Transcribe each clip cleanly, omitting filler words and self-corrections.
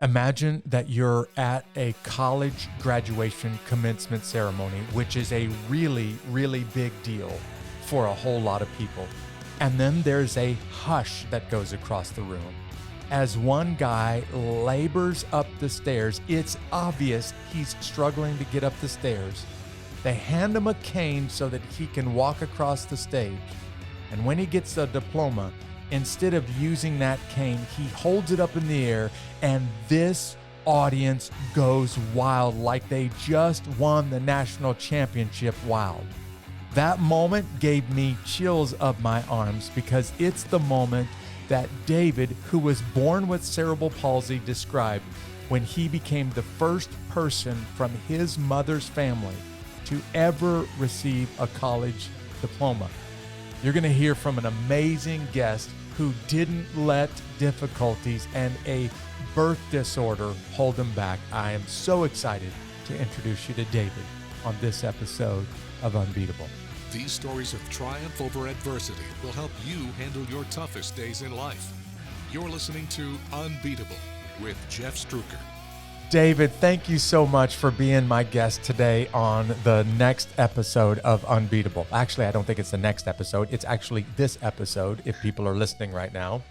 Imagine that you're at a college graduation commencement ceremony, which is a really, really big deal for a whole lot of people. And then there's a hush that goes across the room. As one guy labors up the stairs, it's obvious he's struggling to get up the stairs. They hand him a cane so that he can walk across the stage. And when he gets the diploma, instead of using that cane, he holds it up in the air, and this audience goes wild like they just won the national championship wild. That moment gave me chills up my arms because it's the moment that David, who was born with cerebral palsy, described when he became the first person from his mother's family to ever receive a college diploma. You're going to hear from an amazing guest who didn't let difficulties and a birth disorder hold him back. I am so excited to introduce you to David on this episode of Unbeatable. These stories of triumph over adversity will help you handle your toughest days in life. You're listening to Unbeatable with Jeff Struker. David, thank you so much for being my guest today on the next episode of Unbeatable. Actually, I don't think it's the next episode. It's actually this episode, if people are listening right now.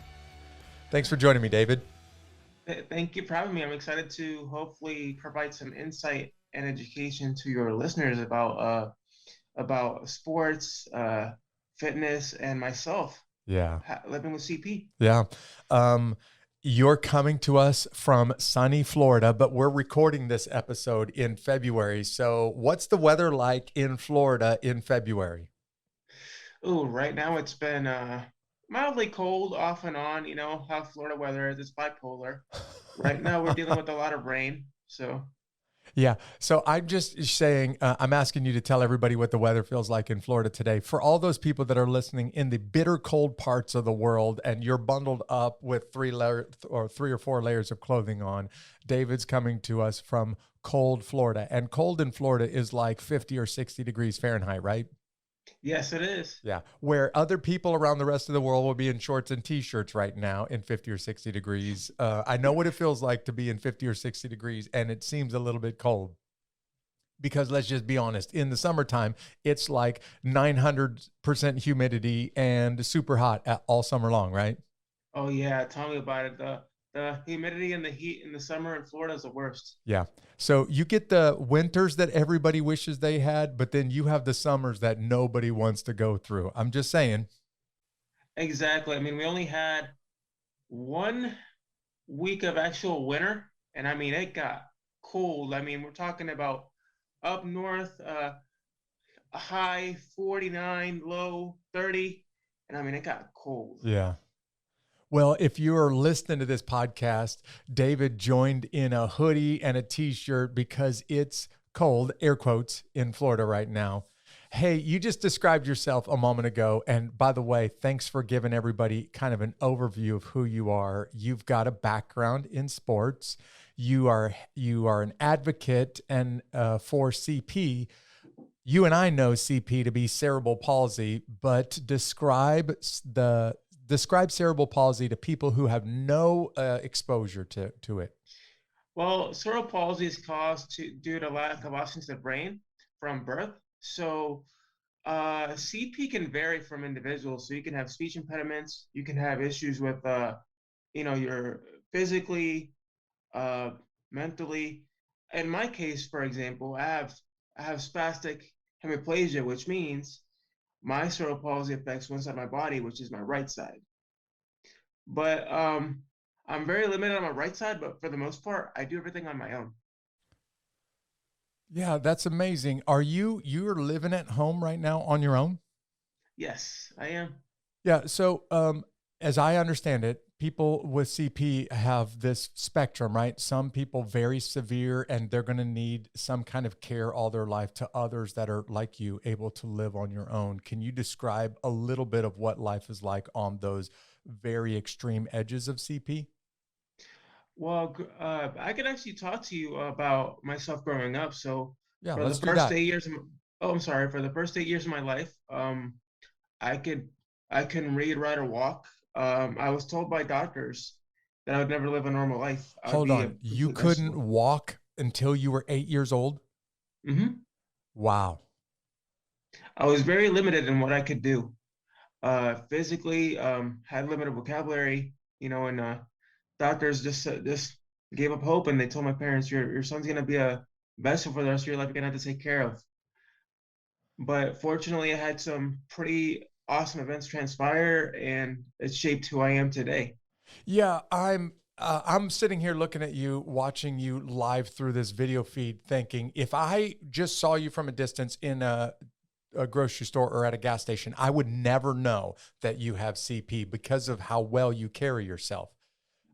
Thanks for joining me, David. Thank you for having me. I'm excited to hopefully provide some insight and education to your listeners about sports, fitness, and myself. Yeah. Living with CP. Yeah. You're coming to us from sunny Florida, but we're recording this episode in February. So what's the weather like in Florida in February? Oh, right now it's been mildly cold off and on. You know how Florida weather is. It's bipolar. Right now we're dealing with a lot of rain. So yeah. So I'm just saying, I'm asking you to tell everybody what the weather feels like in Florida today. For all those people that are listening in the bitter cold parts of the world and you're bundled up with three or four layers of clothing on, David's coming to us from cold Florida. And cold in Florida is like 50 or 60 degrees Fahrenheit, right? yes, it is. Yeah. Where other people around the rest of the world will be in shorts and t-shirts right now in 50 or 60 degrees. I know what it feels like to be in 50 or 60 degrees, and it seems a little bit cold. Because let's just be honest, in the summertime, it's like 900% humidity and super hot all summer long, right? Oh yeah, tell me about it. The humidity and the heat in the summer in Florida is the worst. Yeah. So you get the winters that everybody wishes they had, but then you have the summers that nobody wants to go through. I'm just saying. Exactly. I mean, we only had 1 week of actual winter, and I mean, it got cold. I mean, we're talking about up north, a high 49, low 30, and I mean, it got cold. Yeah. Well, if you're listening to this podcast, David joined in a hoodie and a t-shirt because it's cold, air quotes, in Florida right now. Hey, you just described yourself a moment ago. And by the way, thanks for giving everybody kind of an overview of who you are. You've got a background in sports. You are an advocate and for CP. You and I know CP to be cerebral palsy, but describe cerebral palsy to people who have no exposure to it. Well, cerebral palsy is caused due to lack of oxygen to the brain from birth. So CP can vary from individuals. So you can have speech impediments. You can have issues with, your physically, mentally. In my case, for example, I have spastic hemiplegia, which means my cerebral palsy affects one side of my body, which is my right side. But I'm very limited on my right side, but for the most part, I do everything on my own. Yeah, that's amazing. You're living at home right now on your own? Yes, I am. Yeah. So, as I understand it, people with CP have this spectrum, right? Some people very severe and they're going to need some kind of care all their life, to others that are like you, able to live on your own. Can you describe a little bit of what life is like on those very extreme edges of CP? Well, I could actually talk to you about myself growing up. So Yeah, for the let's do first that. 8 years, oh, I'm sorry, for the first 8 years of my life, I could I couldn't read, write, or walk. I was told by doctors that I would never live a normal life. I would Hold be a on. You complete couldn't vegetable. walk until you were 8 years old? Hmm. Wow. I was very limited in what I could do. Physically, had limited vocabulary, and doctors just gave up hope, and they told my parents, your son's gonna be a vessel for the rest of your life. You're gonna have to take care of. But fortunately, I had some pretty awesome events transpire, and it shaped who I am today. Yeah, I'm sitting here looking at you, watching you live through this video feed, thinking if I just saw you from a distance in a grocery store or at a gas station, I would never know that you have CP because of how well you carry yourself.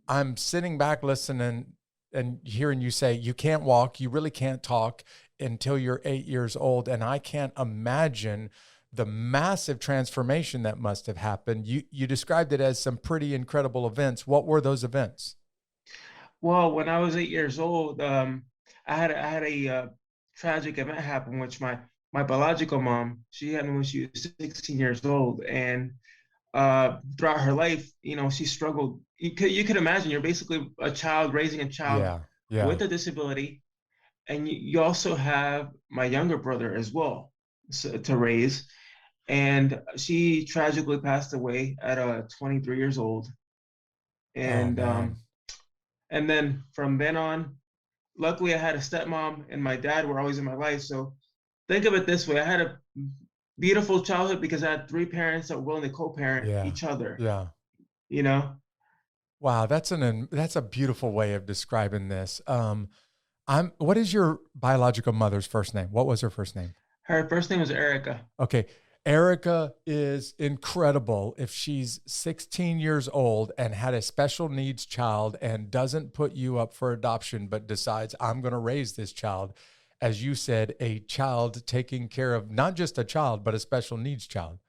I'm sitting back listening and hearing you say you can't walk, you really can't talk until you're 8 years old. And I can't imagine the massive transformation that must have happened. You described it as some pretty incredible events. What were those events? Well, when I was 8 years old, I had a tragic event happen, which my biological mom, she had me when she was 16 years old, and throughout her life, she struggled. You could imagine you're basically a child raising a child Yeah, yeah. with a disability, and you also have my younger brother as well, to raise. And she tragically passed away at 23 years old, Oh and man. and then from then on, luckily I had a stepmom and my dad were always in my life. So think of it this way: I had a beautiful childhood because I had three parents that were willing to co-parent Yeah, each other. yeah. You know, Wow, that's a beautiful way of describing this. What is your biological mother's first name? What was her first name? her first name was Erica. Okay. Erica is incredible if she's 16 years old and had a special needs child and doesn't put you up for adoption, but decides, I'm going to raise this child. As you said, a child taking care of not just a child, but a special needs child.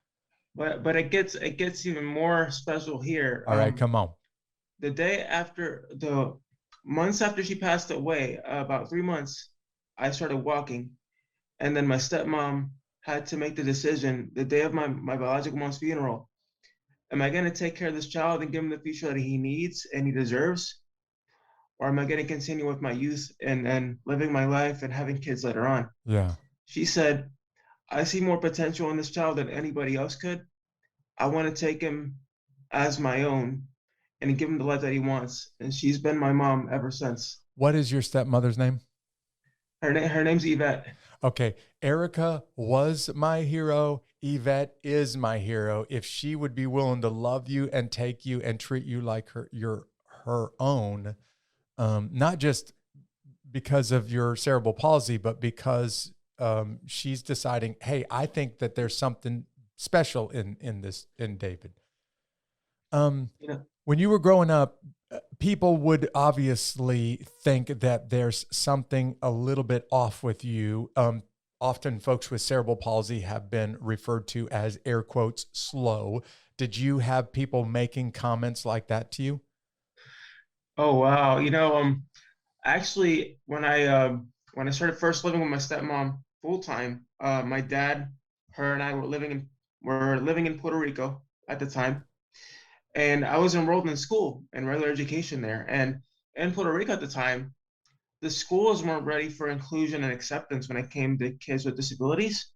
But it gets even more special here. All right, come on. The day after the months after she passed away, about 3 months, I started walking. And then my stepmom had to make the decision the day of my biological mom's funeral. Am I going to take care of this child and give him the future that he needs and he deserves? Or am I going to continue with my youth and living my life and having kids later on? Yeah. She said, I see more potential in this child than anybody else could. I want to take him as my own and give him the life that he wants. And she's been my mom ever since. What is your stepmother's name? Her name's Yvette. Okay. Erica was my hero. Yvette is my hero. If she would be willing to love you and take you and treat you like her own, not just because of your cerebral palsy, but because she's deciding, hey, I think that there's something special in David. You know, When you were growing up, people would obviously think that there's something a little bit off with you. Often folks with cerebral palsy have been referred to as air quotes slow. Did you have people making comments like that to you? oh wow. Actually, when I started first living with my stepmom full time, my dad, her, and I were living in Puerto Rico at the time, and I was enrolled in school in regular education there. And in Puerto Rico at the time, the schools weren't ready for inclusion and acceptance when it came to kids with disabilities.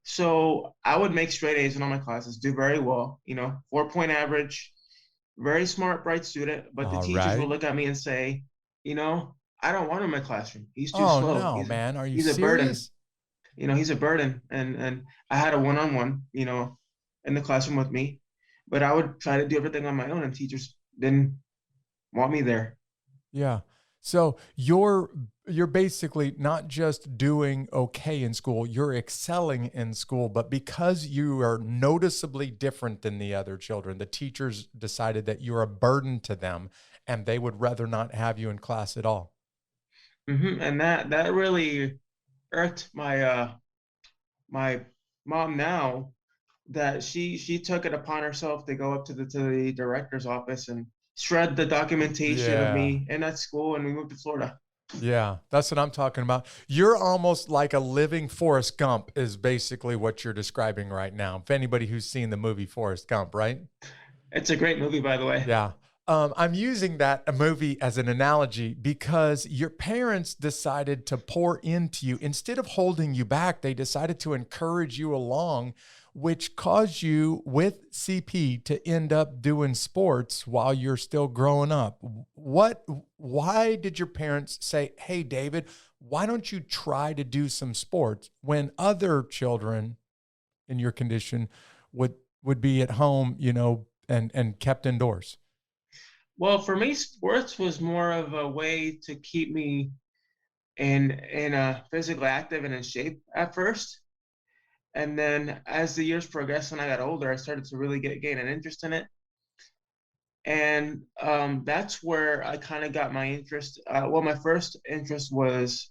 So I would make straight A's in all my classes, do very well, 4-point average, very smart, bright student. But the All teachers would right. look at me and say, I don't want him in my classroom. He's too Oh slow. no, He's man. Are you he's a burden. serious? He's a burden. And I had a one-on-one, in the classroom with me, but I would try to do everything on my own, and teachers didn't want me there. Yeah. So you're basically not just doing okay in school, you're excelling in school, but because you are noticeably different than the other children, the teachers decided that you're a burden to them and they would rather not have you in class at all. And that really irked my mom now, that she took it upon herself to go up to the director's office and shred the documentation of Yeah. me in that school, and we moved to Florida. Yeah, that's what I'm talking about. You're almost like a living Forrest Gump is basically what you're describing right now. If anybody who's seen the movie Forrest Gump, right? It's a great movie, by the way. Yeah. I'm using that movie as an analogy because your parents decided to pour into you. Instead of holding you back, they decided to encourage you along, which caused you with CP to end up doing sports while you're still growing up. Why did your parents say, hey, David, why don't you try to do some sports when other children in your condition would be at home, and kept indoors? Well, for me, sports was more of a way to keep me in physically active and in shape at first. And then as the years progressed, when I got older, I started to really gain an interest in it. And that's where I kind of got my interest. Well, my first interest was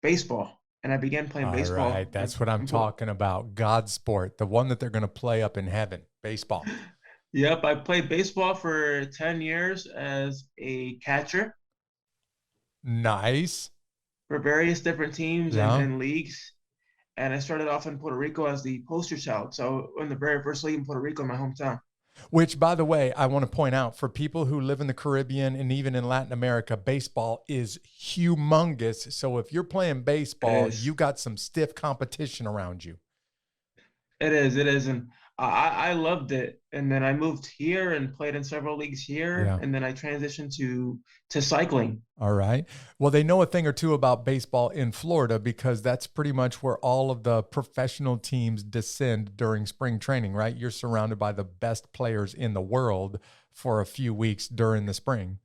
baseball, and I began playing All baseball. right. That's what I'm talking about. God's sport, the one that they're going to play up in heaven, baseball. Yep, I played baseball for 10 years as a catcher Nice. for various different teams and, Yeah. and leagues. And I started off in Puerto Rico as the poster child. So in the very first league in Puerto Rico, in my hometown. Which, by the way, I want to point out for people who live in the Caribbean and even in Latin America, baseball is humongous. So if you're playing baseball, you got some stiff competition around you. It is, and I loved it. And then I moved here and played in several leagues here, Yeah. and then I transitioned to cycling. All right. Well, they know a thing or two about baseball in Florida because that's pretty much where all of the professional teams descend during spring training, right? You're surrounded by the best players in the world for a few weeks during the spring.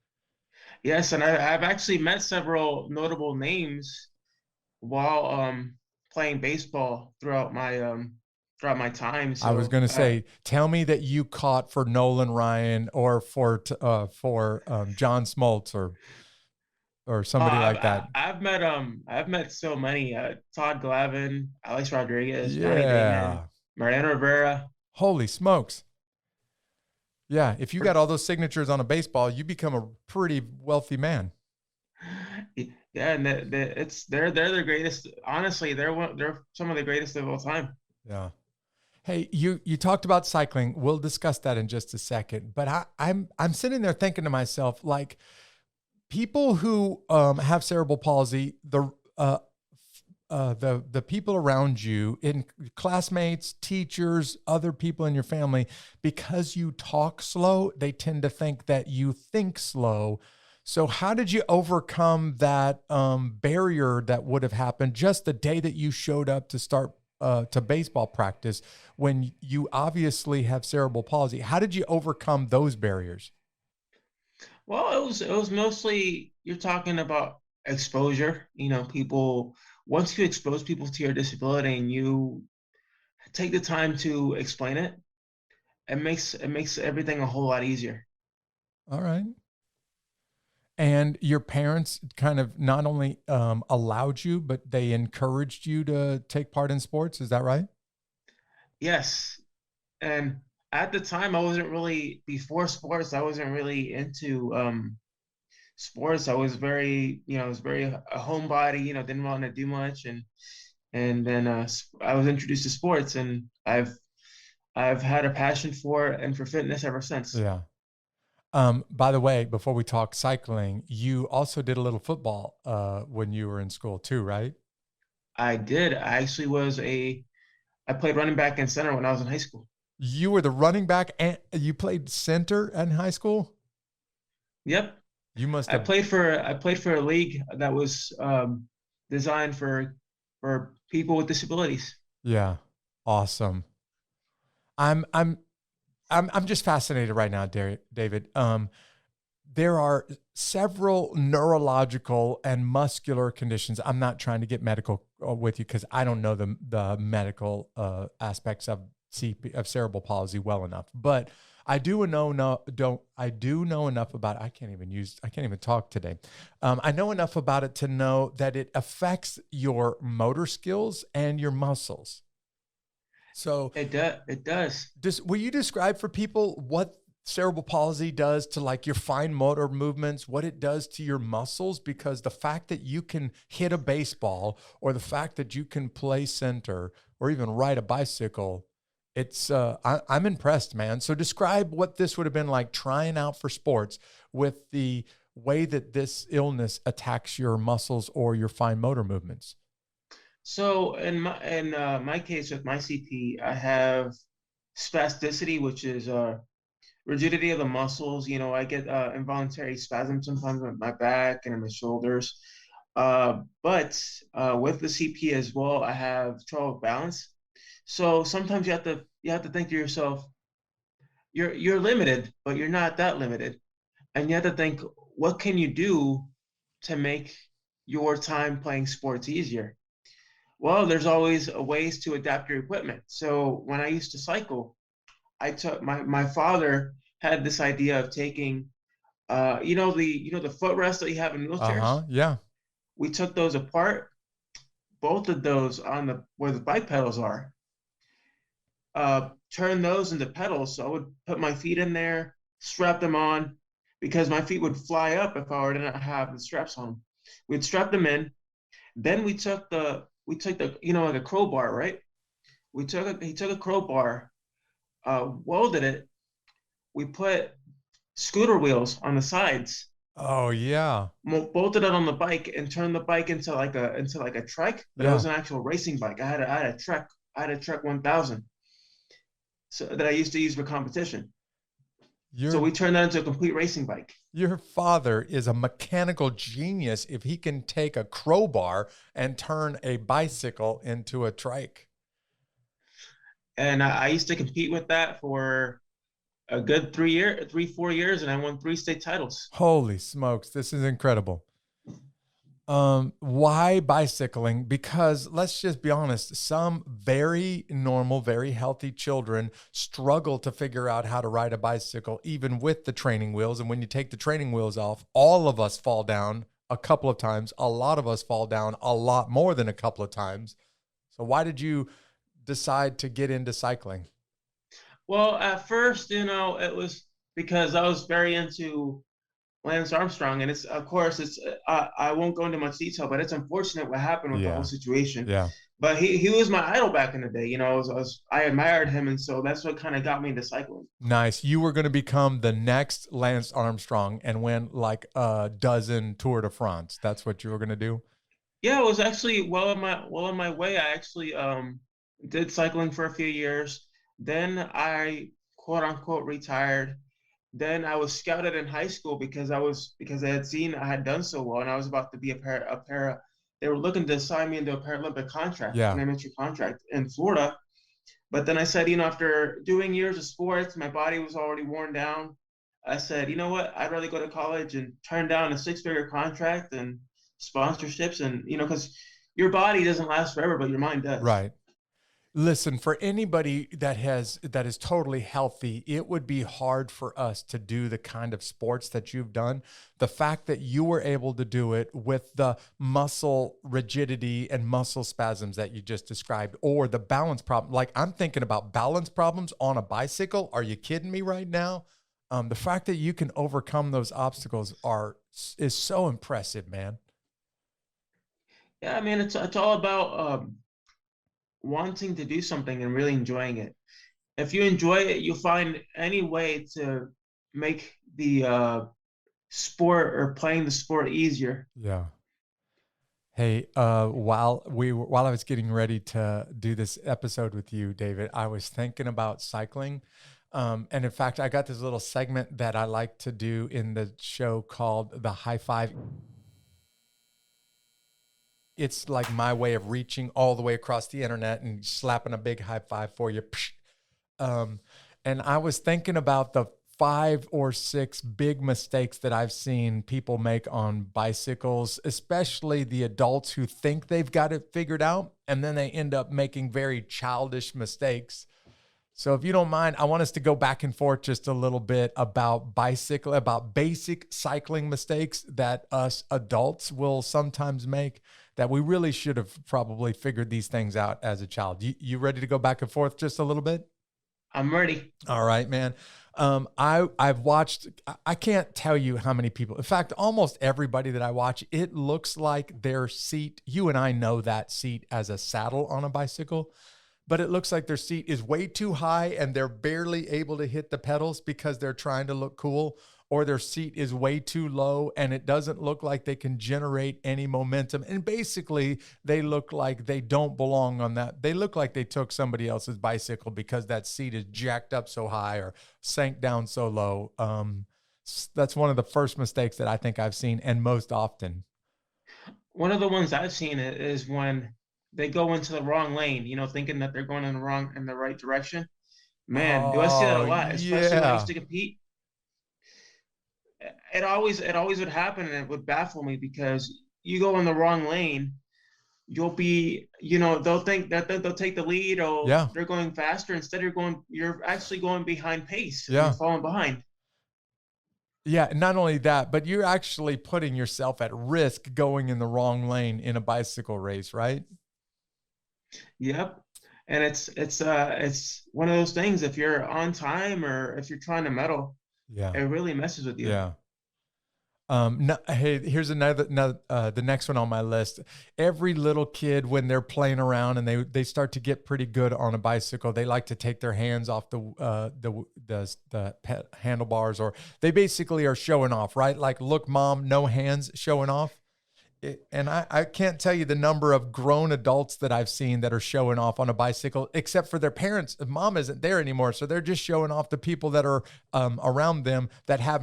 Yes, and I've actually met several notable names while playing baseball throughout my time. I was So going to say, tell me that you caught for Nolan Ryan or for John Smoltz or somebody like that. I've met so many Todd Glavine, Alex Rodriguez, Johnny Damon, Yeah. Mariano Rivera. Holy smokes. Yeah. If you got all those signatures on a baseball, you become a pretty wealthy man. Yeah, and they're the greatest. Honestly, they're some of the greatest of all time. Yeah. Hey, you talked about cycling. We'll discuss that in just a second. But I'm sitting there thinking to myself, like, people who have cerebral palsy, the people around you, in classmates, teachers, other people in your family, because you talk slow, they tend to think that you think slow. So how did you overcome that barrier that would have happened just the day that you showed up to start to baseball practice when you obviously have cerebral palsy? How did you overcome those barriers? Well, it was mostly you're talking about exposure. People once you expose people to your disability and you take the time to explain it, it makes everything a whole lot easier. All right. And your parents kind of not only allowed you, but they encouraged you to take part in sports. Is that right? Yes, and at the time, I wasn't really before sports. I wasn't really into sports. I was very a homebody. Didn't want to do much, and then I was introduced to sports, and I've had a passion for it and for fitness ever since. Yeah. By the way, before we talk cycling, you also did a little football when you were in school too, right? I did. I played running back and center when I was in high school. You were the running back and you played center in high school? Yep. You must I have. played for a league that was designed for people with disabilities. Yeah. Awesome. I'm just fascinated right now, David. There are several neurological and muscular conditions. I'm not trying to get medical with you because I don't know the medical aspects of cerebral palsy well enough. But I do know enough about it. I can't even talk today. I know enough about it to know that it affects your motor skills and your muscles. So It does. will you describe for people what cerebral palsy does to like your fine motor movements, what it does to your muscles? Because the fact that you can hit a baseball or the fact that you can play center or even ride a bicycle I'm impressed, man. So describe what this would have been like trying out for sports with the way that this illness attacks your muscles or your fine motor movements. So in my case with my CP, I have spasticity, which is rigidity of the muscles. I get involuntary spasms sometimes with my back and in my shoulders. But with the CP as well, I have trouble with balance. So sometimes you have to think to yourself, you're limited, but you're not that limited, and you have to think, what can you do to make your time playing sports easier? Well, there's always ways to adapt your equipment. So when I used to cycle, I took my father had this idea of taking the footrest that you have in wheelchairs. Yeah. We took those apart, both of those on the where the bike pedals are, turn those into pedals. So I would put my feet in there, strap them on, because my feet would fly up if I were to not have the straps on. We'd strap them in. Then we took the like a crowbar, right? He took a crowbar, welded it. We put scooter wheels on the sides, Oh yeah. bolted it on the bike, and turned the bike into like a trike, but it Yeah. was an actual racing bike. I had a Trek 1000, so that I used to use for competition. So Your we turned that into a complete racing bike. your father is a mechanical genius if he can take a crowbar and turn a bicycle into a trike. And I used to compete with that for a good 4 years, and I won 3 state titles. Holy smokes, this is incredible. Why bicycling? Because let's just be honest, some very normal, very healthy children struggle to figure out how to ride a bicycle, even with the training wheels. And when you take the training wheels off, all of us fall down a couple of times. A lot of us fall down a lot more than a couple of times. So why did you decide to get into cycling? Well, at first, it was because I was very into Lance Armstrong, and it's of course it's I won't go into much detail, but it's unfortunate what happened with the whole Yeah. situation. Yeah. But he was my idol back in the day. I admired him, and so that's what kind of got me into cycling. Nice. You were going to become the next Lance Armstrong and win like a dozen Tour de France. That's what you were going to do? Yeah, it was actually well on my way. I actually did cycling for a few years. Then I quote unquote retired. Then I was scouted in high school because I had seen I had done so well, and I was about to be a para. They were looking to sign me into a Paralympic contract, Yeah. an amateur contract in Florida. But then I said, after doing years of sports, my body was already worn down. I said, you know what? I'd rather go to college and turn down a six-figure contract and sponsorships, and because your body doesn't last forever, but your mind does. Right. Listen, for anybody that is totally healthy, it would be hard for us to do the kind of sports that you've done. The fact that you were able to do it with the muscle rigidity and muscle spasms that you just described, or the balance problem. Like, I'm thinking about balance problems on a bicycle. Are you kidding me right now? The fact that you can overcome those obstacles is so impressive, man. Yeah, I mean, it's all about wanting to do something and really enjoying it. If you enjoy it, you'll find any way to make the sport or playing the sport easier. Yeah. Hey, while I was getting ready to do this episode with you, David, I was thinking about cycling. And in fact, I got this little segment that I like to do in the show called the High Five. It's like my way of reaching all the way across the internet and slapping a big high five for you. And I was thinking about the 5 or 6 big mistakes that I've seen people make on bicycles, especially the adults who think they've got it figured out, and then they end up making very childish mistakes. So if you don't mind, I want us to go back and forth just a little bit about basic cycling mistakes that us adults will sometimes make that we really should have probably figured these things out as a child. You ready to go back and forth just a little bit? I'm ready. All right, man. I've watched, I can't tell you how many people, in fact, almost everybody that I watch, it looks like their seat, you and I know that seat as a saddle on a bicycle. but it looks like their seat is way too high and they're barely able to hit the pedals because they're trying to look cool, or their seat is way too low and it doesn't look like they can generate any momentum. And basically, they look like they don't belong on that. They look like they took somebody else's bicycle because that seat is jacked up so high or sank down so low. That's one of the first mistakes that I think I've seen, and most often. One of the ones I've seen is when they go into the wrong lane, thinking that they're going in the right direction. Man, do I see that a Oh, lot, especially when I used yeah. to compete. It always would happen, and it would baffle me because you go in the wrong lane, you'll be, they'll think that they'll take the lead, or Yeah. they're going faster. Instead, you're actually going behind pace, and you're Yeah. falling behind. Yeah, not only that, but you're actually putting yourself at risk going in the wrong lane in a bicycle race, right? Yep. And it's one of those things. If you're on time or if you're trying to medal, Yeah. it really messes with you. Yeah. No, hey, here's the next one on my list. Every little kid, when they're playing around and they start to get pretty good on a bicycle, they like to take their hands off the handlebars, or they basically are showing off, right? Like, look, mom, no hands, showing off. And I can't tell you the number of grown adults that I've seen that are showing off on a bicycle, except for their parents. Mom isn't there anymore, so they're just showing off the people that are around them that have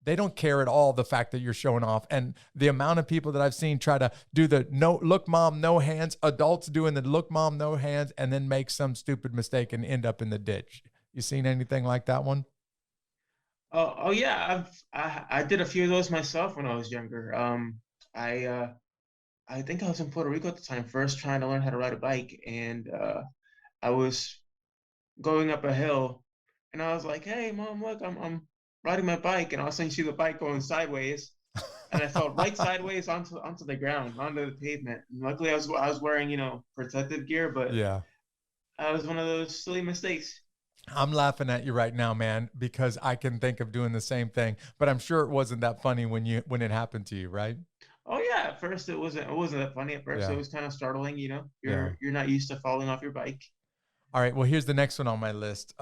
they don't care at all the fact that you're showing off. And the amount of people that I've seen try to do the no, look, mom, no hands, adults doing the look, mom, no hands, and then make some stupid mistake and end up in the ditch. You seen anything like that one? Oh yeah, I did a few of those myself when I was younger. I I think I was in Puerto Rico at the time, first trying to learn how to ride a bike, and I was going up a hill, and I was like, "Hey, mom, look, I'm riding my bike," and all of a sudden, you see the bike going sideways, and I fell right sideways onto the ground, onto the pavement. And luckily, I was wearing protective gear, but Yeah. that was one of those silly mistakes. I'm laughing at you right now, man, because I can think of doing the same thing, but I'm sure it wasn't that funny when it happened to you, right? Oh yeah, at first it wasn't that funny. At first, it Yeah. was kind of startling. Yeah. You're not used to falling off your bike. All right. Well, here's the next one on my list.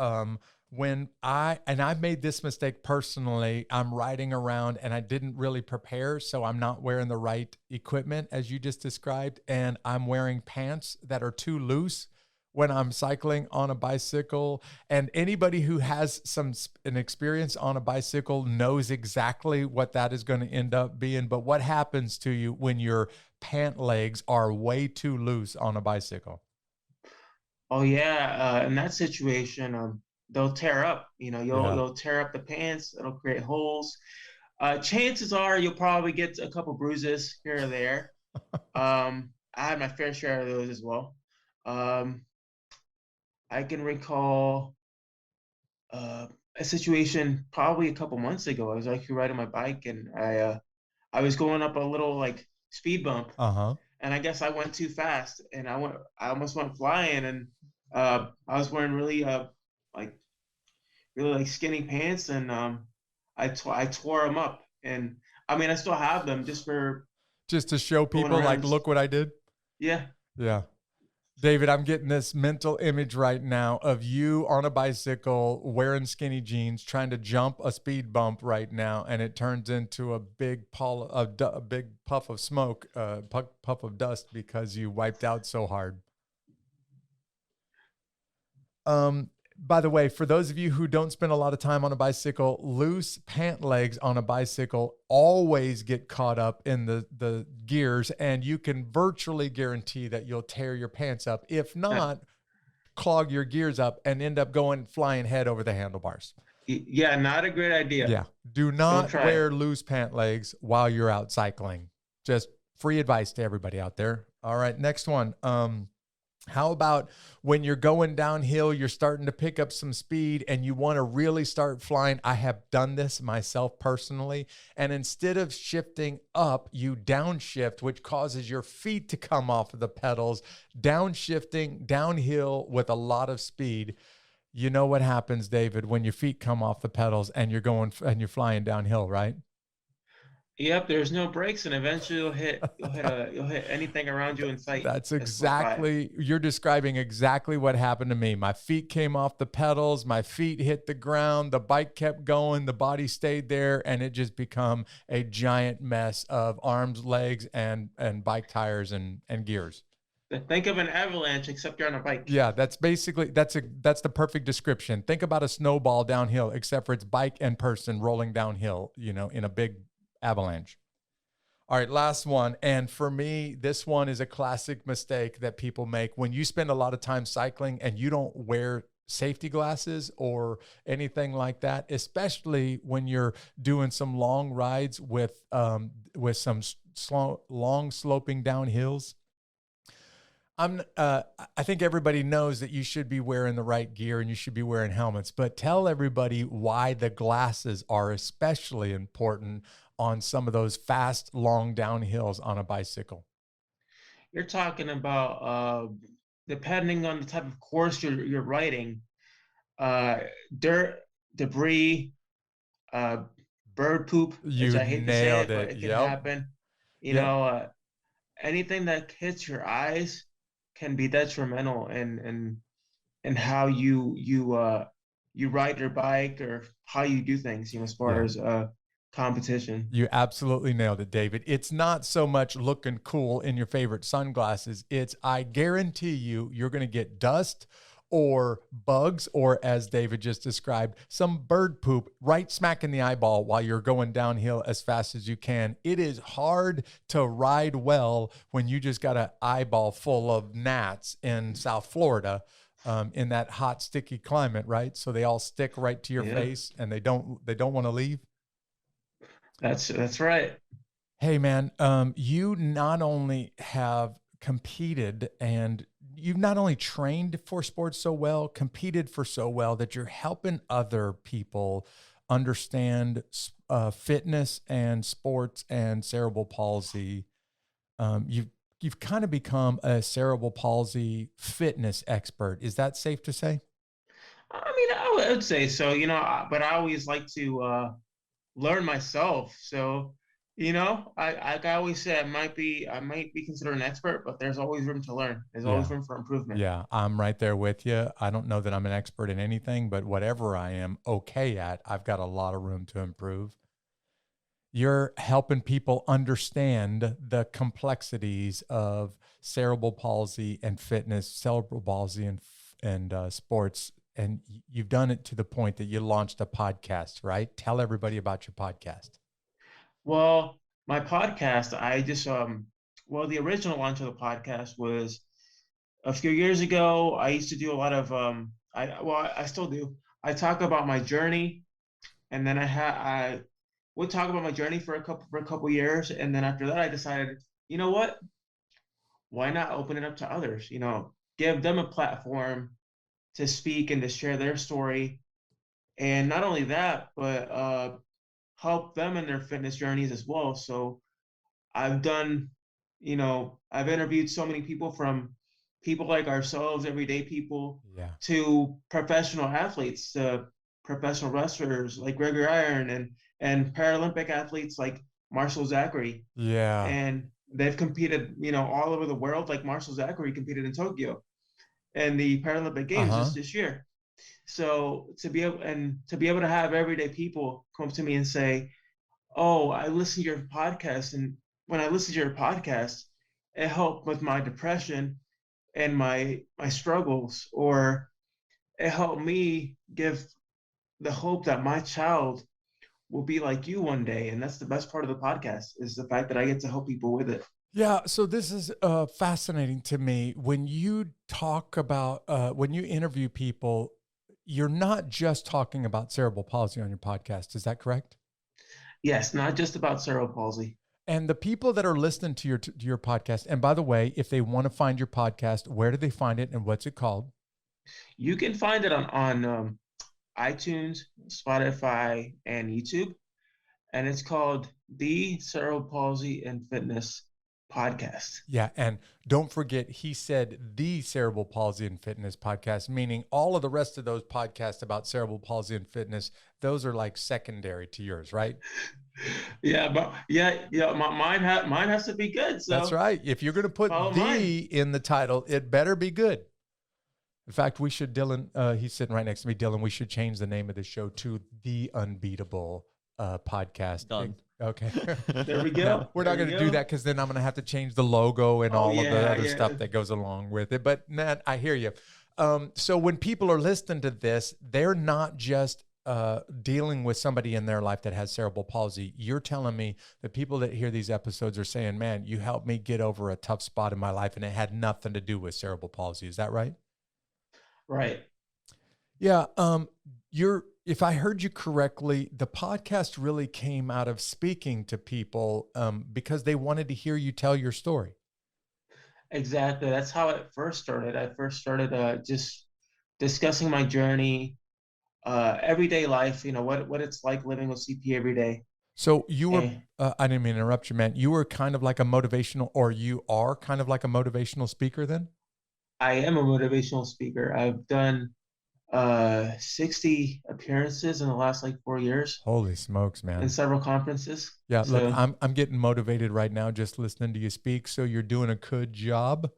When I made this mistake personally, I'm riding around and I didn't really prepare. So I'm not wearing the right equipment as you just described. And I'm wearing pants that are too loose when I'm cycling on a bicycle. And anybody who has an experience on a bicycle knows exactly what that is going to end up being. But what happens to you when your pant legs are way too loose on a bicycle? Oh yeah, in that situation, they'll tear up. Yeah. You'll tear up the pants. It'll create holes. Chances are you'll probably get a couple bruises here or there. I had my fair share of those as well. Um, I can recall uh, a situation probably a couple months ago. I was actually riding my bike, and I was going up a little like speed bump, Uh-huh. and I guess I went too fast, and I almost went flying, and I was wearing like really like skinny pants, and I tore them up, and I mean I still have them just for Just to show going people, like, around. look what I did. Yeah. Yeah. David, I'm getting this mental image right now of you on a bicycle wearing skinny jeans, trying to jump a speed bump right now, and it turns into a a big puff of smoke, puff of dust because you wiped out so hard. By the way, for those of you who don't spend a lot of time on a bicycle, loose pant legs on a bicycle always get caught up in the gears, and you can virtually guarantee that you'll tear your pants up. If not, clog your gears up and end up going flying head over the handlebars. Yeah, not a great idea. Yeah. Do Don't not try it. wear loose pant legs while you're out cycling. Just free advice to everybody out there. All right, next one. How about when you're going downhill, you're starting to pick up some speed and you want to really start flying? I have done this myself personally. And instead of shifting up, you downshift, which causes your feet to come off of the pedals, downshifting downhill with a lot of speed. You know what happens, David, when your feet come off the pedals and you're flying downhill, right? Yep, there's no brakes, and eventually you'll hit anything around you in sight That's that slips by. exactly, you're describing exactly what happened to me. My feet came off the pedals, my feet hit the ground, the bike kept going, the body stayed there, and it just become a giant mess of arms, legs, and bike tires and gears. Think of an avalanche, except you're on a bike. Yeah, that's basically that's the perfect description. Think about a snowball downhill, except for it's bike and person rolling downhill, in a big avalanche. All right, last one. And for me, this one is a classic mistake that people make when you spend a lot of time cycling and you don't wear safety glasses or anything like that, especially when you're doing some long rides with some slow, long sloping downhills. I think everybody knows that you should be wearing the right gear and you should be wearing helmets, but tell everybody why the glasses are especially important on some of those fast, long downhills on a bicycle. You're talking about depending on the type of course you're riding, uh, dirt, debris, uh, bird poop, which You I hate to say nailed it, but it. it can Yep. happen. You Yep. know, anything that hits your eyes can be detrimental in how you ride your bike or how you do things. As far Yeah. as competition. You absolutely nailed it, David. It's not so much looking cool in your favorite sunglasses. It's, I guarantee you're going to get dust or bugs, or as David just described, some bird poop right smack in the eyeball while you're going downhill as fast as you can. It is hard to ride well when you just got an eyeball full of gnats in South Florida. In that hot, sticky climate, right? So they all stick right to your Yeah, face, and they don't want to leave. that's right. Hey man, you not only have competed and you've not only trained for sports so well, competed for so well that you're helping other people understand fitness and sports and cerebral palsy. You've kind of become a cerebral palsy fitness expert. Is that safe to say? I mean, I would say so. But I always like to learn myself. So, I always say I might be considered an expert, but there's always room to learn. There's always Yeah. room for improvement. Yeah, I'm right there with you. I don't know that I'm an expert in anything, but whatever I am okay at, I've got a lot of room to improve. You're helping people understand the complexities of cerebral palsy and fitness, cerebral palsy and sports, and you've done it to the point that you launched a podcast, right? Tell everybody about your podcast. Well, my podcast, the original launch of the podcast was a few years ago. I used to do a lot of I still do. I talk about my journey, and then I would talk about my journey for a couple years, and then after that, I decided, you know what? Why not open it up to others? Give them a platform to speak and to share their story, and not only that, but help them in their fitness journeys as well. So I've done, I've interviewed so many people, from people like ourselves, everyday people, Yeah. to professional athletes, to professional wrestlers like Gregory Iron, and Paralympic athletes like Marshall Zachary. Yeah. And they've competed, all over the world. Like Marshall Zachary competed in Tokyo and the Paralympic Games Uh-huh. just this year. So to be able to have everyday people come to me and say, "Oh, I listened to your podcast, and when I listened to your podcast, it helped with my depression and my struggles, or it helped me give the hope that my child will be like you one day." And that's the best part of the podcast, is the fact that I get to help people with it. Yeah, so this is fascinating to me. When you talk about, when you interview people, you're not just talking about cerebral palsy on your podcast. Is that correct? Yes, not just about cerebral palsy. And the people that are listening to your podcast, and by the way, if they want to find your podcast, where do they find it and what's it called? You can find it on iTunes, Spotify, and YouTube, and it's called the Cerebral Palsy and Fitness Podcast. Yeah, and don't forget, he said the Cerebral Palsy and Fitness podcast, meaning all of the rest of those podcasts about cerebral palsy and fitness, those are like secondary to yours, right? Mine has to be good. That's So right. If you're going to put follow mine. the in the title, it better be good. In fact, we should, Dylan, he's sitting right next to me. Dylan, we should change the name of the show to The Unbeatable Podcast. Done. Okay. There we No, go. we're There not we going to do go. that because then I'm going to have to change the logo and Oh all of the yeah, other yeah. stuff that goes along with it. But man, I hear you. So when people are listening to this, they're not just dealing with somebody in their life that has cerebral palsy. You're telling me the people that hear these episodes are saying, man, you helped me get over a tough spot in my life and it had nothing to do with cerebral palsy. Is that right? Right. Yeah. If I heard you correctly, the podcast really came out of speaking to people because they wanted to hear you tell your story. Exactly. That's how it first started. I first started just discussing my journey, everyday life, what it's like living with CP every day. So you were, And I didn't mean to interrupt you, man. You were kind of like a motivational, or you are kind of like a motivational speaker then? I am a motivational speaker. I've done 60 appearances in the last like 4 years Holy smokes, in man. several conferences. Yeah, look, So I'm getting motivated right now just listening to you speak. So you're doing a good job.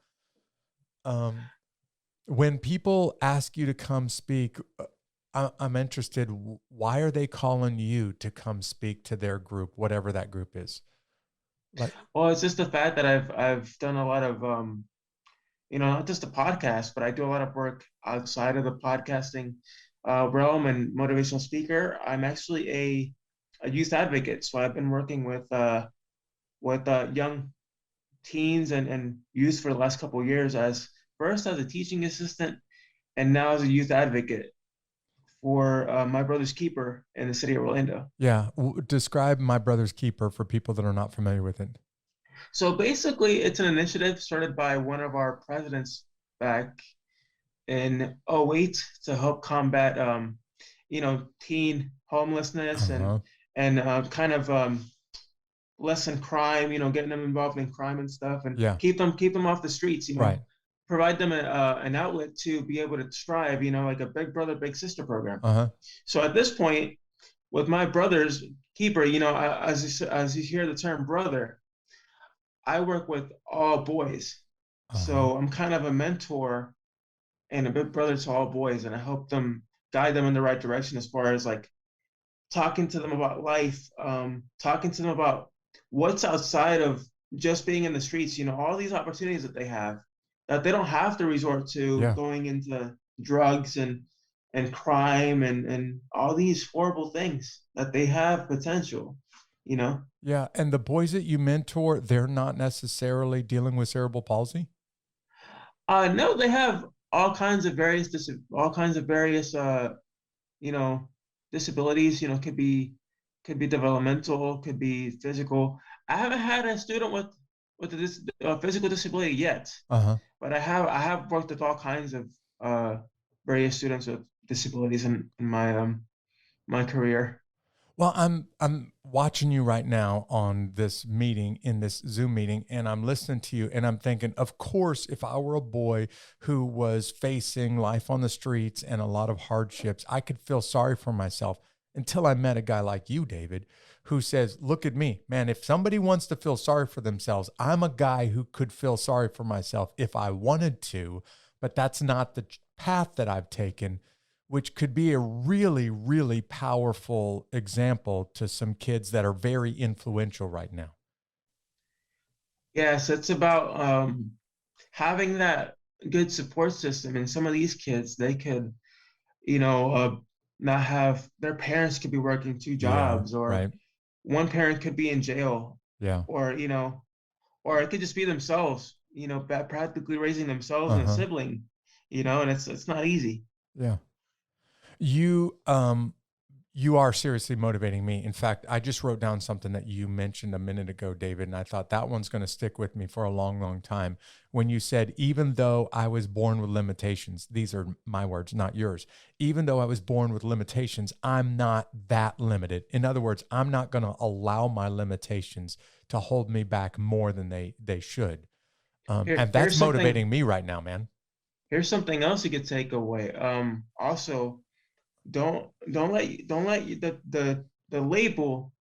When people ask you to come speak, I'm interested. Why are they calling you to come speak to their group, whatever that group is? Like, well, it's just the fact that I've done a lot of not just a podcast, but I do a lot of work outside of the podcasting realm and motivational speaker. I'm actually a youth advocate, so I've been working with young teens and youth for the last couple of years as first as a teaching assistant and now as a youth advocate for My Brother's Keeper in the city of Orlando. yeah, describe My Brother's Keeper for people that are not familiar with it. So basically, it's an initiative started by one of our presidents back in '08 to help combat, teen homelessness Uh-huh. and kind of lessen crime. Getting them involved in crime and stuff, and Yeah, keep them off the streets. right. Provide them an outlet to be able to strive. Like a big brother, big sister program. Uh-huh. So at this point, with My Brother's Keeper, as you hear the term brother, I work with all boys. Uh-huh. So I'm kind of a mentor and a big brother to all boys, and I help them guide them in the right direction as far as like talking to them about life, talking to them about what's outside of just being in the streets, all these opportunities that they have that they don't have to resort to Yeah. going into drugs and crime and all these horrible things that they have potential. Yeah. And the boys that you mentor, they're not necessarily dealing with cerebral palsy? No, they have all kinds of various you know, disabilities, could be developmental, could be physical. I haven't had a student with a physical disability yet, Uh-huh. but I have worked with all kinds of various students with disabilities in my career. Well, I'm watching you right now on this meeting, in this Zoom meeting, and I'm listening to you and I'm thinking, of course, if I were a boy who was facing life on the streets and a lot of hardships, I could feel sorry for myself until I met a guy like you, David, who says, look at me, man, if somebody wants to feel sorry for themselves, I'm a guy who could feel sorry for myself if I wanted to, but that's not the path that I've taken, which could be a really, really powerful example to some kids that are very influential right now. Yes, it's about having that good support system. And some of these kids, they could, you know, uh, not have their parents could be working two Yeah, jobs, or right. one parent could be in jail, Yeah. or it could just be themselves, practically raising themselves and a Uh-huh. sibling, and it's not easy. Yeah. You you are seriously motivating me. In fact, I just wrote down something that you mentioned a minute ago, David, and I thought that one's going to stick with me for a long, long time. When you said, even though I was born with limitations, these are my words, not yours. Even though I was born with limitations, I'm not that limited. In other words, I'm not going to allow my limitations to hold me back more than they should. And that's Here's something. motivating me right now, man. Here's something else you could take away. Also, don't let the label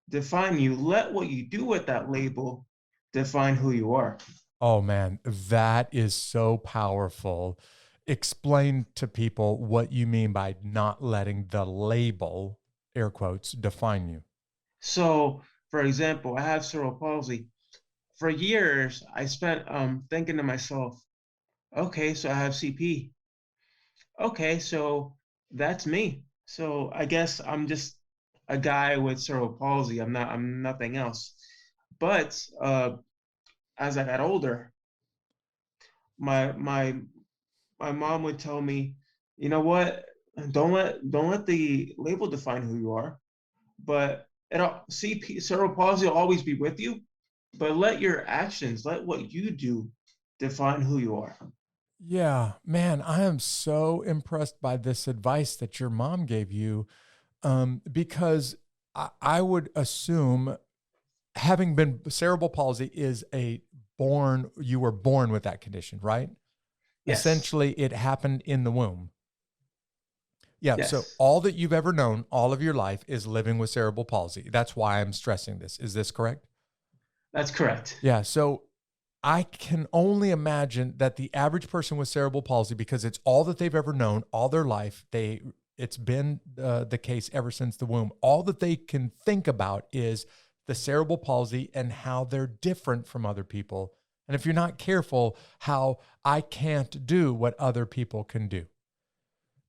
define you. Let what you do with that label define who you are. Oh man, that is so powerful. Explain to people what you mean by not letting the label, air quotes, define you. So, for example, I have cerebral palsy. For years, I spent thinking to myself, okay, so I have CP. Okay, so that's me. So I guess I'm just a guy with cerebral palsy. I'm nothing else. But as I got older, my my my mom would tell me, you know what? Don't let the label define who you are. But CP cerebral palsy will always be with you. But let your actions, let what you do define who you are. Yeah, man, I am so impressed by this advice that your mom gave you, because I would assume, having been cerebral palsy is you were born with that condition, right? Yes. Essentially, it happened in the womb. Yeah. So Yes. all that you've ever known, all of your life, is living with cerebral palsy. That's why I'm stressing this. Is this correct? That's correct. Yeah. So I can only imagine that the average person with cerebral palsy, because it's all that they've ever known all their life, it's been the case ever since the womb. All that they can think about is the cerebral palsy and how they're different from other people. And if you're not careful, how I can't do what other people can do.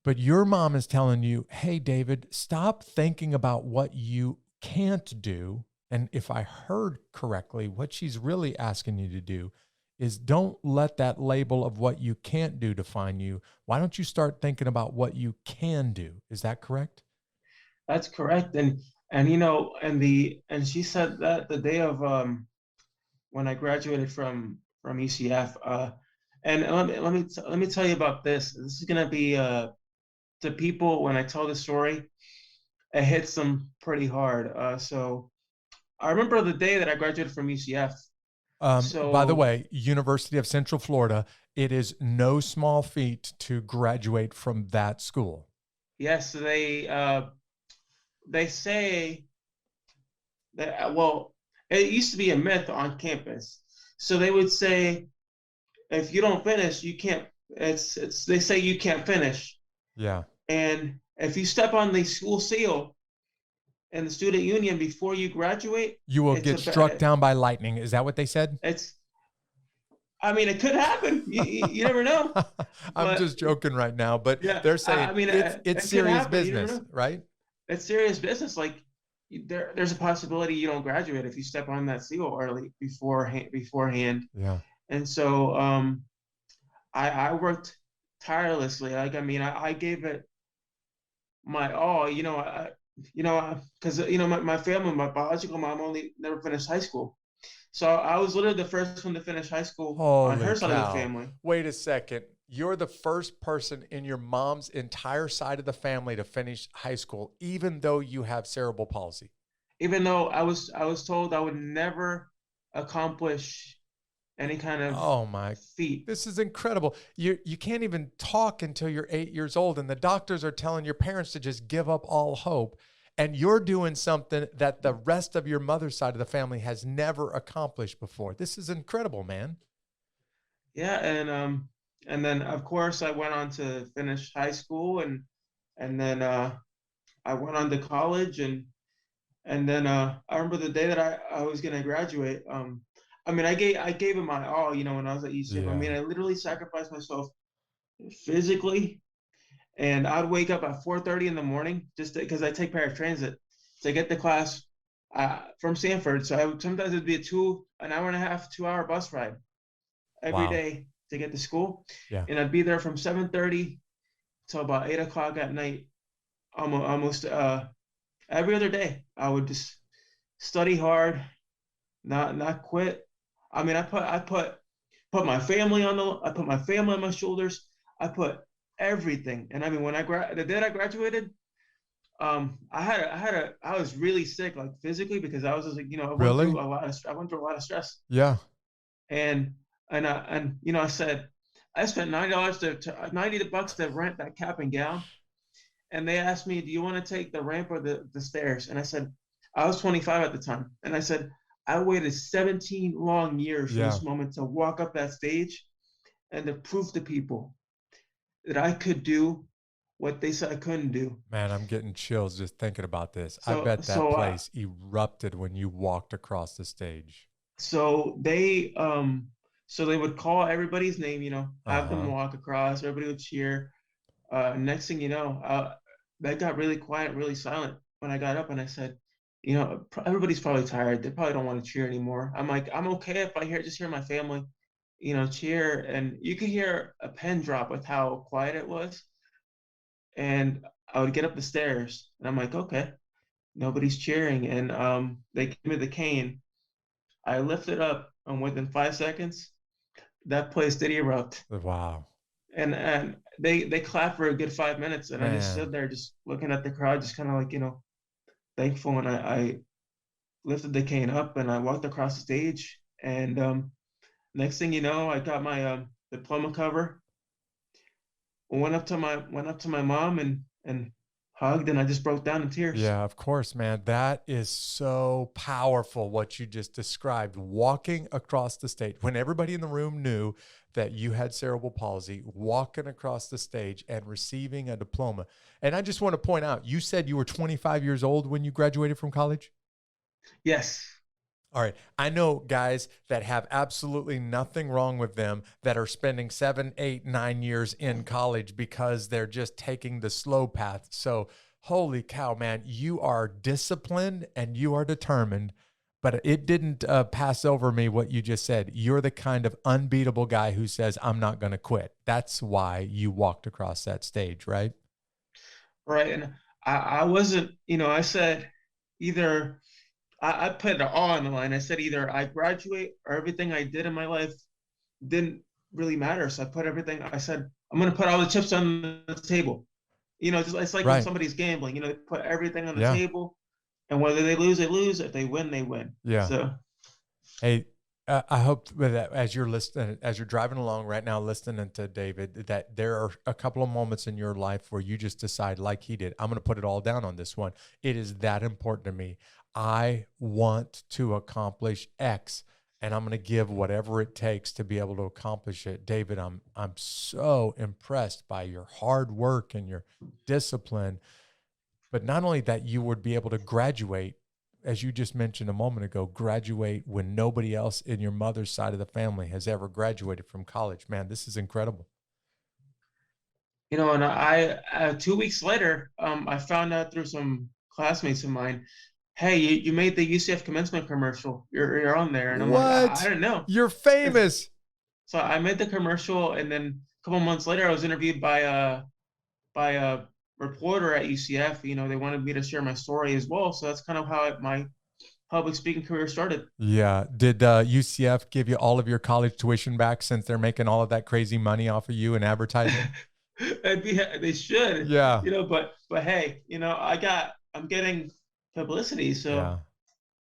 But your mom is telling you, hey, David, stop thinking about what you can't do. And if I heard correctly, what she's really asking you to do is don't let that label of what you can't do define you. Why don't you start thinking about what you can do? Is that correct? That's correct. And you know, and she said that the day of when I graduated from ECF. And let me tell you about this. This is gonna be to people when I tell the story, it hits them pretty hard. So I remember the day that I graduated from ECF. By the So way, University of Central Florida, it is no small feat to graduate from that school. yes, they say that well, it used to be a myth on campus. So they would say if you don't finish, you can't. It's they say you can't finish, Yeah. and if you step on the school seal in the student union before you graduate, You will it's get a struck bad. down by lightning. Is that what they said? It's I mean, it could happen. You never know, I'm but just joking right now, but yeah, they're I saying mean, it's it could serious happen. You never business, know. right? It's serious business. Like there's a possibility you don't graduate if you step on that seal early beforehand. Yeah. And so I worked tirelessly. Like I mean, I gave it my all. Because my family, my biological mom only never finished high school. So I was literally the first one to finish high school on Holy her side of the cow. family. Wait a second. You're the first person in your mom's entire side of the family to finish high school, even though you have cerebral palsy. Even though I was told I would never accomplish any kind of Oh my, feat. this is incredible. You can't even talk until you're 8 years old, and the doctors are telling your parents to just give up all hope. And you're doing something that the rest of your mother's side of the family has never accomplished before. This is incredible, man. Yeah, and then of course I went on to finish high school and then I went on to college and then I remember the day that I was gonna graduate. I mean I gave it my all, when I was at UCF. I mean Yeah. I literally sacrificed myself physically, and I'd wake up at 4:30 in the morning just because I take paratransit to get to class from Sanford. So sometimes it'd be an hour and a half, 2 hour bus ride every Wow. day to get to school, Yeah. and I'd be there from 7:30 till about 8 o'clock at night, almost every other day. I would just study hard, not quit. I mean, I put my family I put my family on my shoulders. I put everything, and I mean, the day I graduated, I was really sick, like physically, because I was just like, Really? I went through a lot of stress, Yeah. and I said I spent $90 to $90 to rent that cap and gown, and they asked me, do you want to take the ramp or the stairs? And I said I was 25 at the time, and I said, I waited 17 long years for Yeah. this moment to walk up that stage and to prove to people that I could do what they said I couldn't do. Man, I'm getting chills just thinking about this. I So, bet that so, uh, place erupted when you walked across the stage. so they would call everybody's name, have them Uh-huh. walk across. Everybody would cheer. Next thing you know, that got really quiet, really silent when I got up and I said, everybody's probably tired. They probably don't want to cheer anymore. I'm like, I'm okay if I hear my family, cheer. And you could hear a pin drop with how quiet it was. And I would get up the stairs and I'm like, okay, nobody's cheering. And they give me the cane. I lift it up and within 5 seconds, that place did erupt. Wow. And they clapped for a good 5 minutes, and I just stood Man. there, just looking at the crowd, just kind of like thankful. And I lifted the cane up and I walked across the stage. And next thing you know, I got my diploma cover. Went up to my mom and hugged, and I just broke down in tears. Yeah, of course, man. That is so powerful what you just described. Walking across the stage when everybody in the room knew that you had cerebral palsy, walking across the stage and receiving a diploma. And I just want to point out, you said you were 25 years old when you graduated from college? Yes. All right. I know guys that have absolutely nothing wrong with them that are spending 7, 8, 9 years in college because they're just taking the slow path. So, holy cow, man, you are disciplined and you are determined. But it didn't pass over me what you just said. You're the kind of unbeatable guy who says, I'm not going to quit. That's why you walked across that stage, right? Right. And I wasn't, I said either I put it all on the line. I said either I graduate or everything I did in my life didn't really matter. So I put everything. I said I'm going to put all the chips on the table. Just it's like when Right. somebody's gambling. They put everything on the Yeah. table, and whether they lose, they lose. If they win, they win. Yeah. So Hey, I hope that as you're listening, as you're driving along right now, listening to David, that there are a couple of moments in your life where you just decide, like he did, I'm going to put it all down on this one. It is that important to me. I want to accomplish X, and I'm going to give whatever it takes to be able to accomplish it. David, I'm so impressed by your hard work and your discipline. But not only that, you would be able to graduate, as you just mentioned a moment ago, graduate when nobody else in your mother's side of the family has ever graduated from college. Man, this is incredible. and I 2 weeks later, I found out through some classmates of mine, hey, you made the UCF commencement commercial. You're on there, and I'm like, I What? didn't know. You're famous. So I made the commercial, and then a couple months later, I was interviewed by a reporter at UCF. They wanted me to share my story as well. So that's kind of how my public speaking career started. Yeah. Did UCF give you all of your college tuition back since they're making all of that crazy money off of you in advertising? They should, Yeah. but hey, I'm getting publicity, so Yeah.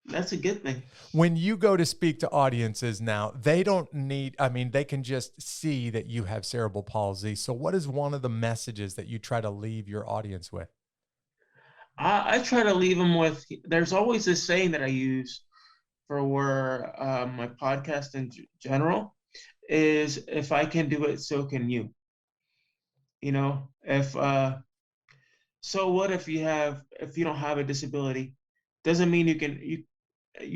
that's a good thing. When you go to speak to audiences now, they don't need, I mean, they can just see that you have cerebral palsy. So what is one of the messages that you try to leave your audience with? I try to leave them with. There's always this saying that I use for my podcast in general is, if I can do it, so can you. If so what if you don't have a disability? Doesn't mean you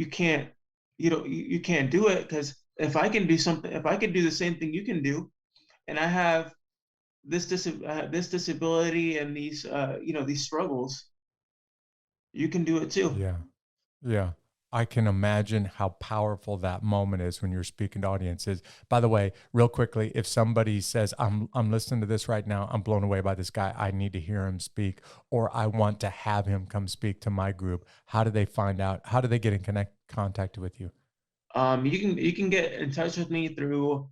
can't you can't do it, because if I can do something, if I can do the same thing you can do, and I have this disability and these struggles, you can do it too. Yeah. Yeah. I can imagine how powerful that moment is when you're speaking to audiences. By the way, real quickly, if somebody says, I'm listening to this right now, I'm blown away by this guy, I need to hear him speak, or I want to have him come speak to my group, how do they find out? How do they get in contact with you? You can get in touch with me through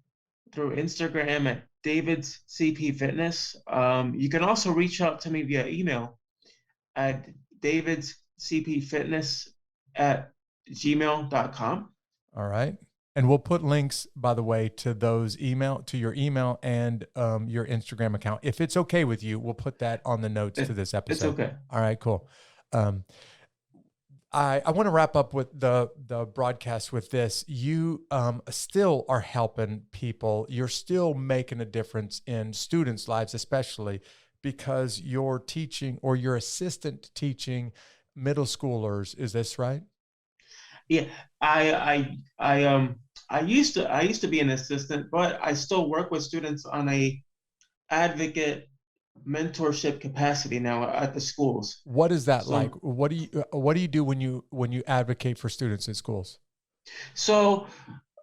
Instagram at David's CP Fitness. You can also reach out to me via email at davidscpfitness@gmail.com. All right. And we'll put links, by the way, to your email and your Instagram account. If it's okay with you, we'll put that on the notes to this episode. It's okay. All right, cool. I want to wrap up with the broadcast with this. You still are helping people. You're still making a difference in students' lives, especially because you're teaching or your assistant teaching middle schoolers. Is this right? Yeah, I used to be an assistant, but I still work with students on a advocate mentorship capacity now at the schools. What is that like? So What do you do when you advocate for students in schools? so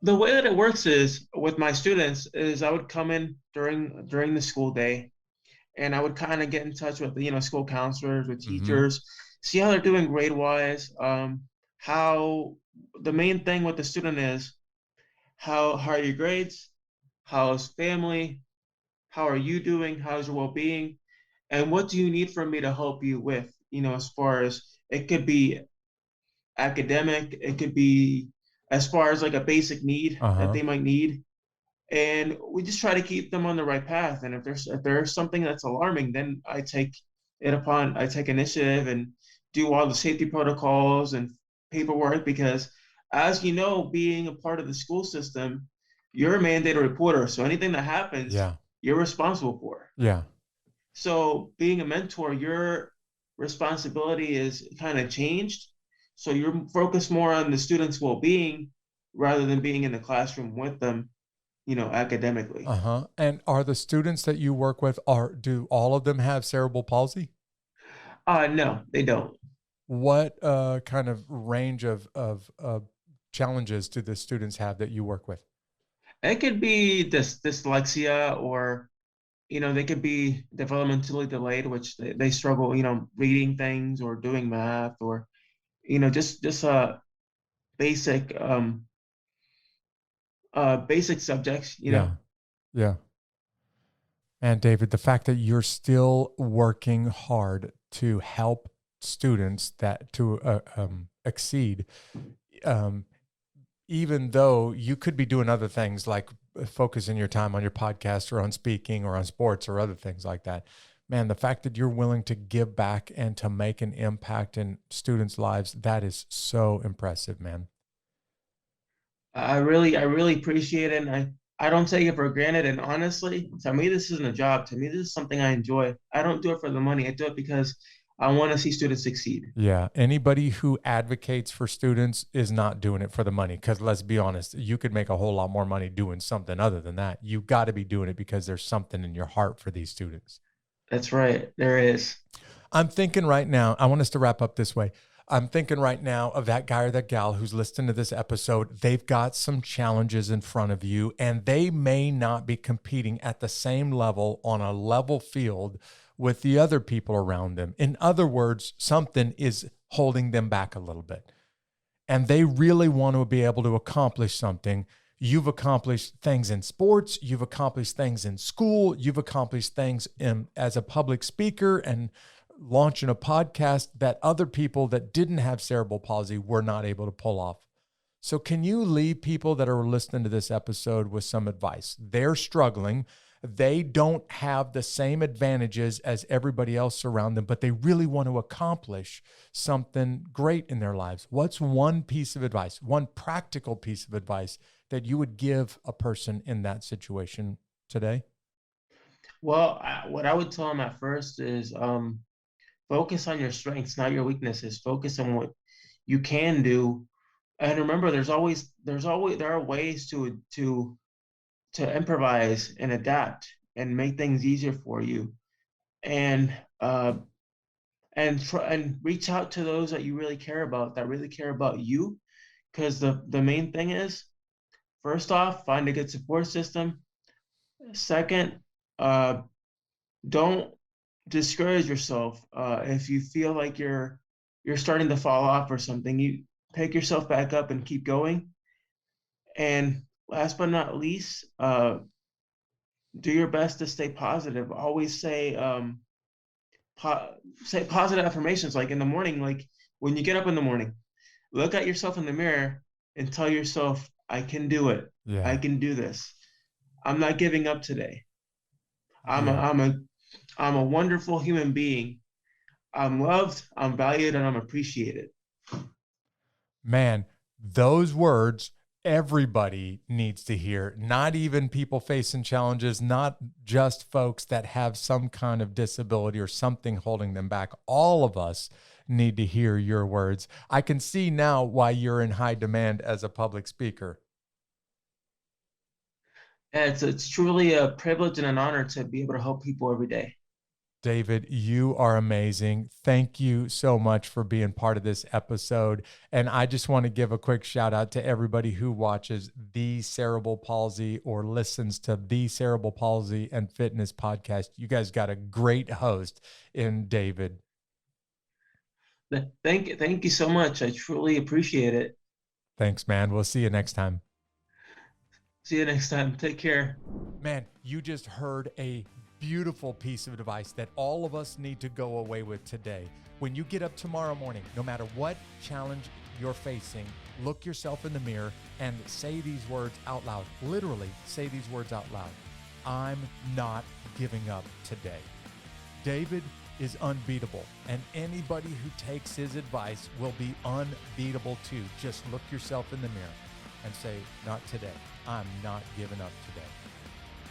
the way that it works is with my students is I would come in during the school day, and I would kind of get in touch with school counselors, with Mm-hmm. teachers, see how they're doing grade wise, how the main thing with the student is how are your grades, how's family, how are you doing, how's your well-being, and what do you need from me to help you with, as far as it could be academic, it could be as far as like a basic need that Uh-huh. they might need, and we just try to keep them on the right path. And if there's something that's alarming, then I take initiative and do all the safety protocols and paperwork, because as you know, being a part of the school system, you're a mandated reporter, so anything that happens, Yeah. you're responsible for. Yeah. So being a mentor, your responsibility is kind of changed, so you're focused more on the students' well-being rather than being in the classroom with them, academically. Uh-huh. And are the students that you work with, do all of them have cerebral palsy? No, they don't. What kind of range of challenges do the students have that you work with? It could be this dyslexia, or they could be developmentally delayed, which they struggle, reading things or doing math, or just basic basic subjects. Yeah. Yeah. And David, the fact that you're still working hard to help students that to exceed, um, even though you could be doing other things like focusing your time on your podcast or on speaking or on sports or other things like that. Man, the fact that you're willing to give back and to make an impact in students' lives, that is so impressive, man. I really appreciate it, and I don't take it for granted. And honestly, to me, this isn't a job. To me, this is something I enjoy. I don't do it for the money. I do it because I want to see students succeed. Yeah. Anybody who advocates for students is not doing it for the money. Because let's be honest, you could make a whole lot more money doing something other than that. You got to be doing it because there's something in your heart for these students. That's right. There is. I'm thinking right now, I want us to wrap up this way. I'm thinking right now of that guy or that gal who's listening to this episode. They've got some challenges in front of you, and they may not be competing at the same level on a level field with the other people around them. In other words, something is holding them back a little bit, and they really want to be able to accomplish something. You've accomplished things in sports, you've accomplished things in school, you've accomplished things as a public speaker and launching a podcast that other people that didn't have cerebral palsy were not able to pull off. So can you leave people that are listening to this episode with some advice? They're struggling. They don't have the same advantages as everybody else around them, but they really want to accomplish something great in their lives. What's one piece of advice, one practical piece of advice that you would give a person in that situation today? Well, what I would tell them at first is focus on your strengths, not your weaknesses. Focus on what you can do, and remember, there are ways to improvise and adapt and make things easier for you, and try and reach out to those that you really care about, that really care about you, because the main thing is, first off, find a good support system. Second, uh, don't discourage yourself. If you feel like you're starting to fall off or something, you pick yourself back up and keep going. And last but not least, do your best to stay positive. Always say positive affirmations, like in the morning, like when you get up in the morning, look at yourself in the mirror and tell yourself, I can do it. I Yeah. can do this. I'm not giving up today. I'm a, Yeah. I'm a, I'm a wonderful human being. I'm loved, I'm valued, and I'm appreciated. Man, those words everybody needs to hear, not even people facing challenges, not just folks that have some kind of disability or something holding them back. All of us need to hear your words. I can see now why you're in high demand as a public speaker. Yeah, it's truly a privilege and an honor to be able to help people every day. David, you are amazing. Thank you so much for being part of this episode. And I just want to give a quick shout out to everybody who watches the Cerebral Palsy or listens to the Cerebral Palsy and Fitness podcast. You guys got a great host in David. Thank you so much. I truly appreciate it. Thanks, man. We'll see you next time. See you next time. Take care. Man, you just heard a beautiful piece of advice that all of us need to go away with today. When you get up tomorrow morning, no matter what challenge you're facing, look yourself in the mirror and say these words out loud. Literally say these words out loud. I'm not giving up today. David is unbeatable, and anybody who takes his advice will be unbeatable too. Just look yourself in the mirror and say, not today. I'm not giving up today.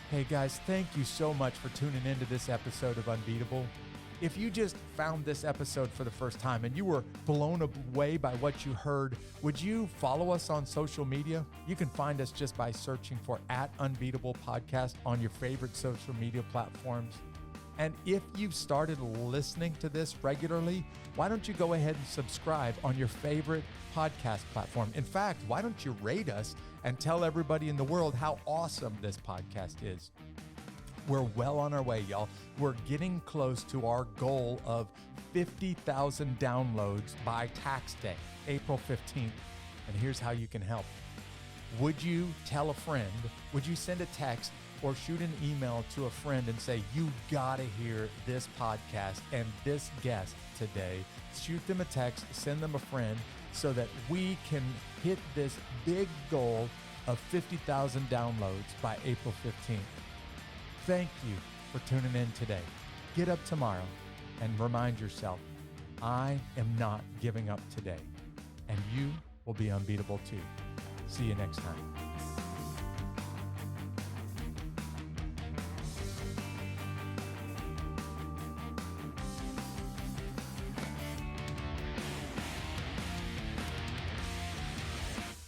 Hey guys, thank you so much for tuning into this episode of Unbeatable. If you just found this episode for the first time and you were blown away by what you heard, would you follow us on social media? You can find us just by searching for @Unbeatable Podcast on your favorite social media platforms. And if you've started listening to this regularly, why don't you go ahead and subscribe on your favorite podcast platform? In fact, why don't you rate us and tell everybody in the world how awesome this podcast is? We're well on our way, y'all. We're getting close to our goal of 50,000 downloads by tax day, April 15th. And here's how you can help. Would you tell a friend? Would you send a text or shoot an email to a friend and say, you gotta hear this podcast and this guest today? Shoot them a text, send them a friend so that we can hit this big goal of 50,000 downloads by April 15th. Thank you for tuning in today. Get up tomorrow and remind yourself, I am not giving up today. And you will be unbeatable too. See you next time.